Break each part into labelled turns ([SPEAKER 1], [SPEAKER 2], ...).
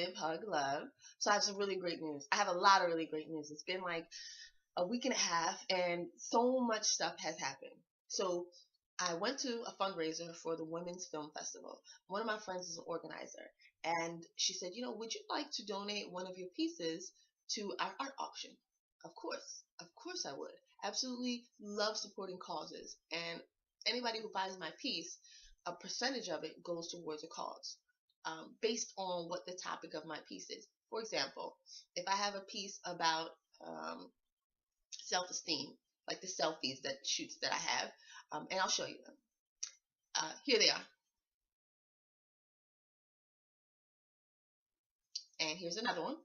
[SPEAKER 1] give, hug, love. So I have some really great news. I have a lot of really great news. It's been like a week and a half, and so much stuff has happened. So I went to a fundraiser for the Women's Film Festival. One of my friends is an organizer, and she said, would you like to donate one of your pieces to our art auction? Of course I would. Absolutely love supporting causes, and anybody who buys my piece, a percentage of it goes towards a cause, based on what the topic of my piece is. For example, if I have a piece about self-esteem, like the selfies that shoots that I have, and I'll show you them. Here they are. And here's another one.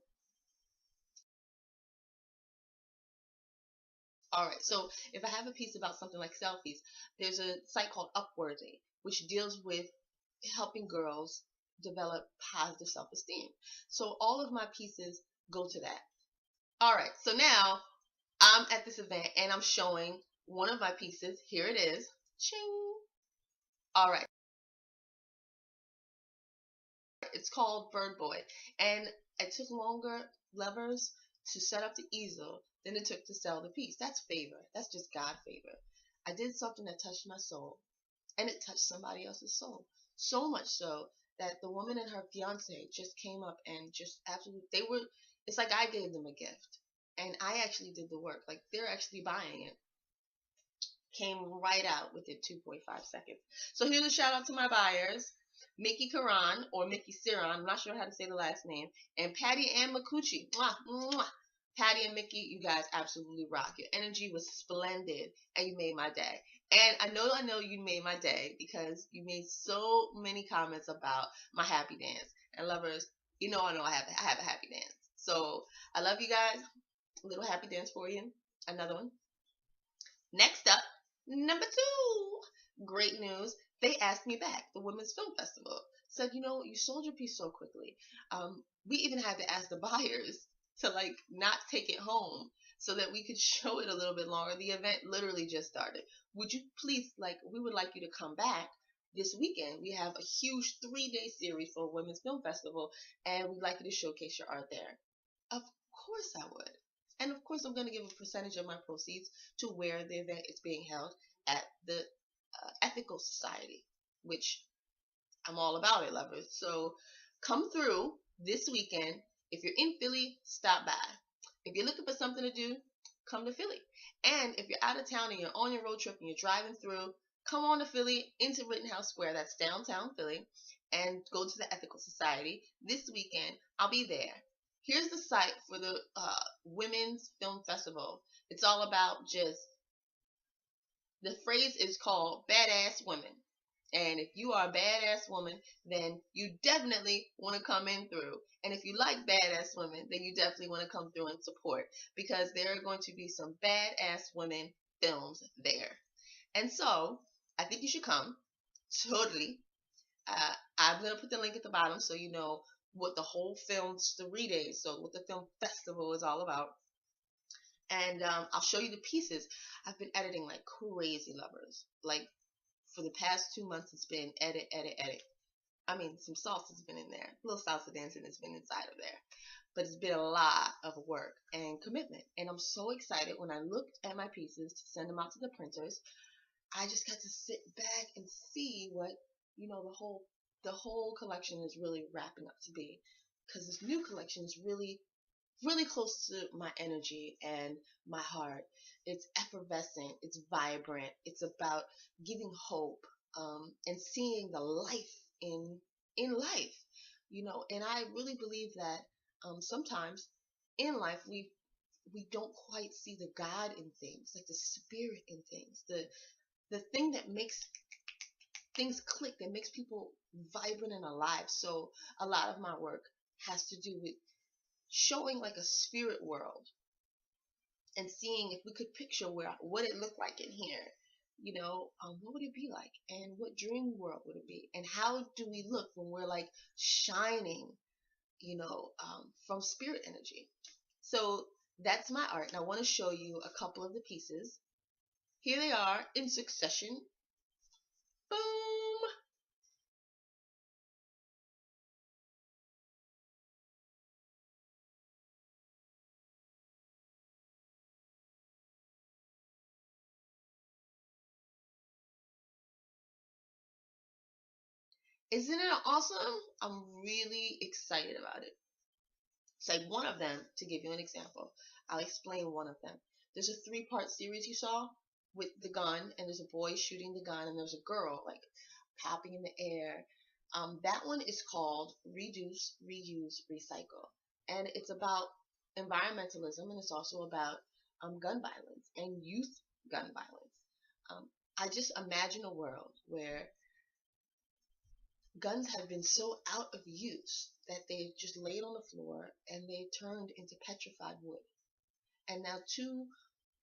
[SPEAKER 1] All right, so if I have a piece about something like selfies, there's a site called Upworthy, which deals with helping girls develop positive self-esteem. So all of my pieces go to that. All right, so now I'm at this event and I'm showing one of my pieces. Here it is. Ching. All right. It's called Bird Boy. And it took longer levers to set up the easel than it took to sell the piece. That's favor. That's just God favor. I did something that touched my soul, and it touched somebody else's soul. So much so that the woman and her fiance just came up and just absolutely, it's like I gave them a gift. And I actually did the work. Like, they're actually buying it. Came right out within 2.5 seconds. So here's a shout out to my buyers. Mickey Karan, or Mickey Siran, I'm not sure how to say the last name, and Patty Ann McCucci. Mwah, mwah. Patty and Mickey, you guys absolutely rock. Your energy was splendid, and you made my day. And I know you made my day because you made so many comments about my happy dance. And lovers, I know I have a happy dance. So I love you guys. A little happy dance for you. Another one. Next up, number 2. Great news. They asked me back, the Women's Film Festival. Said, you sold your piece so quickly. We even had to ask the buyers to not take it home so that we could show it a little bit longer. The event literally just started. Would you please, we would like you to come back this weekend. We have a huge 3-day series for Women's Film Festival, and we'd like you to showcase your art there. Of course I would. And of course, I'm going to give a percentage of my proceeds to where the event is being held at the Ethical Society, which I'm all about it, lovers. So come through this weekend. If you're in Philly, stop by. If you're looking for something to do, come to Philly. And if you're out of town and you're on your road trip and you're driving through, come on to Philly, into RIttenhouse Square, that's downtown Philly, and go to the Ethical Society. This weekend, I'll be there. Here's the site for the Women's Film Festival. It's all about the phrase is called Badass Women. And if you are a badass woman, then you definitely want to come in through. And if you like badass women, then you definitely want to come through and support, because there are going to be some badass women films there. And so I think you should come. Totally. I'm going to put the link at the bottom so you know what the whole film's 3 days, so what the film festival is all about. And I'll show you the pieces. I've been editing like crazy, lovers. Like, for the past 2 months, it's been edit. I mean, some salsa's been in there. A little salsa dancing has been inside of there. But it's been a lot of work and commitment. And I'm so excited. When I looked at my pieces to send them out to the printers, I just got to sit back and see what, the whole collection is really wrapping up to be. Because this new collection is really, really close to my energy and my heart. It's effervescent, it's vibrant, it's about giving hope, and seeing the life in life, and I really believe that sometimes in life we don't quite see the God in things, like the spirit in things, the thing that makes things click, that makes people vibrant and alive. So a lot of my work has to do with showing like a spirit world and seeing if we could picture what it looked like in here. What would it be like, and what dream world would it be, and how do we look when we're like shining, from spirit energy. So that's my art, and I want to show you a couple of the pieces. Here they are in succession. Boom. Isn't it awesome? I'm really excited about it. Say one of them, to give you an example. I'll explain one of them. There's a 3-part series you saw with the gun, and there's a boy shooting the gun, and there's a girl like popping in the air. That one is called Reduce, Reuse, Recycle. And it's about environmentalism, and it's also about gun violence and youth gun violence. I just imagine a world where guns have been so out of use that they've just laid on the floor and they turned into petrified wood. And now two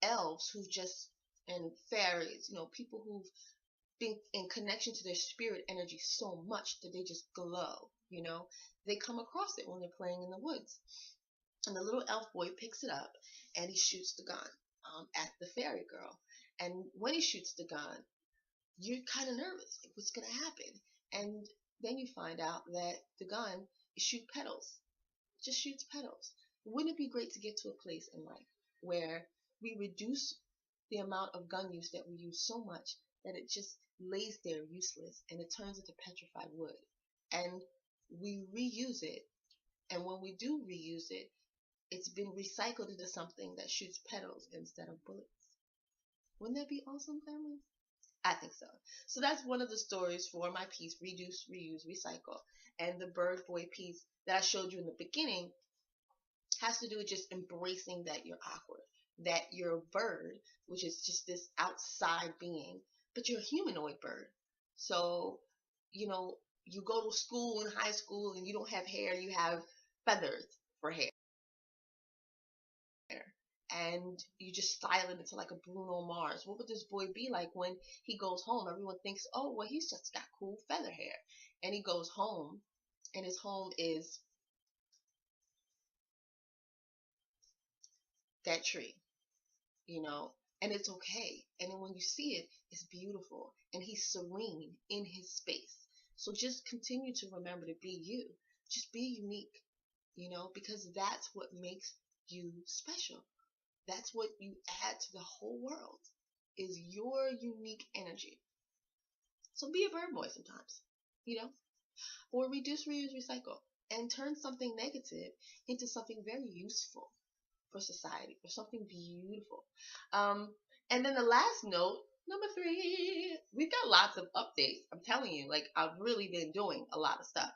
[SPEAKER 1] elves who've just, and fairies, people who've been in connection to their spirit energy so much that they just glow. They come across it when they're playing in the woods. And the little elf boy picks it up and he shoots the gun at the fairy girl. And when he shoots the gun, you're kind of nervous. Like, what's going to happen? And then you find out that the gun shoots petals. It just shoots petals. Wouldn't it be great to get to a place in life where we reduce the amount of gun use that we use so much that it just lays there useless and it turns into petrified wood? And we reuse it. And when we do reuse it, it's been recycled into something that shoots petals instead of bullets. Wouldn't that be awesome, family? I think so. So that's one of the stories for my piece, Reduce, Reuse, Recycle. And the bird boy piece that I showed you in the beginning has to do with just embracing that you're awkward, that you're a bird, which is just this outside being, but you're a humanoid bird. So, you go to school in high school and you don't have hair, you have feathers for hair. And you just style it into like a Bruno Mars. What would this boy be like when he goes home? Everyone thinks, oh, well, he's just got cool feather hair. And he goes home, and his home is that tree, and it's okay. And then when you see it, it's beautiful. And he's serene in his space. So just continue to remember to be you. Just be unique, because that's what makes you special. That's what you add to the whole world, is your unique energy. So be a bird boy sometimes, or reduce, reuse, recycle, and turn something negative into something very useful for society, or something beautiful. And then the last note, number 3, we've got lots of updates. I'm telling you, like, I've really been doing a lot of stuff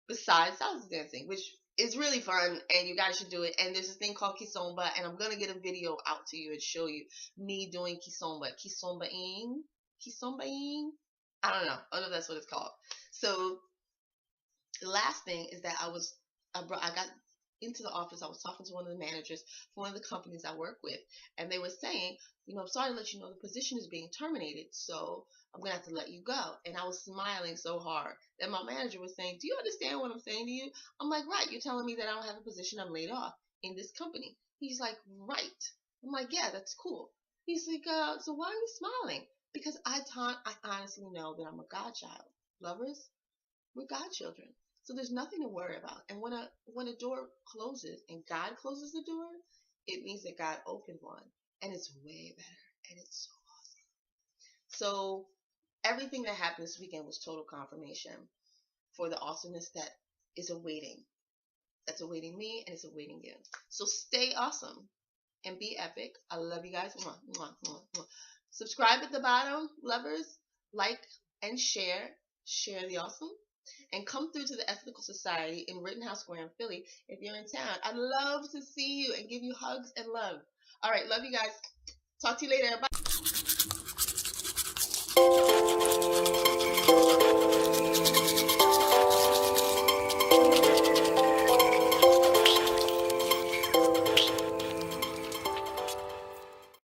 [SPEAKER 1] besides salsa dancing, which is really fun, and you guys should do it. And there's this thing called Kizomba, and I'm gonna get a video out to you and show you me doing Kizomba. Kizombaing. I don't know if that's what it's called. So the last thing is that I got into the office. I was talking to one of the managers for one of the companies I work with, and they were saying, I'm sorry to let you know the position is being terminated, so I'm gonna have to let you go. And I was smiling so hard that my manager was saying, do you understand what I'm saying to you? I'm like, right, you're telling me that I don't have a position, I'm laid off in this company. He's like, right. I'm like, yeah, that's cool. He's like, so why are you smiling? Because I honestly know that I'm a godchild. Lovers, we're godchildren. So there's nothing to worry about. And when a door closes and God closes the door, it means that God opened one, and it's way better, and it's so awesome. So everything that happened this weekend was total confirmation for the awesomeness that is awaiting. That's awaiting me, and it's awaiting you. So stay awesome and be epic. I love you guys. Mwah, mwah, mwah, mwah. Subscribe at the bottom, lovers. Like and share. Share the awesome. And come through to the Ethical Society in RIttenhouse Square in Philly if you're in town. I'd love to see you and give you hugs and love. All right, love you guys. Talk to you later. Bye.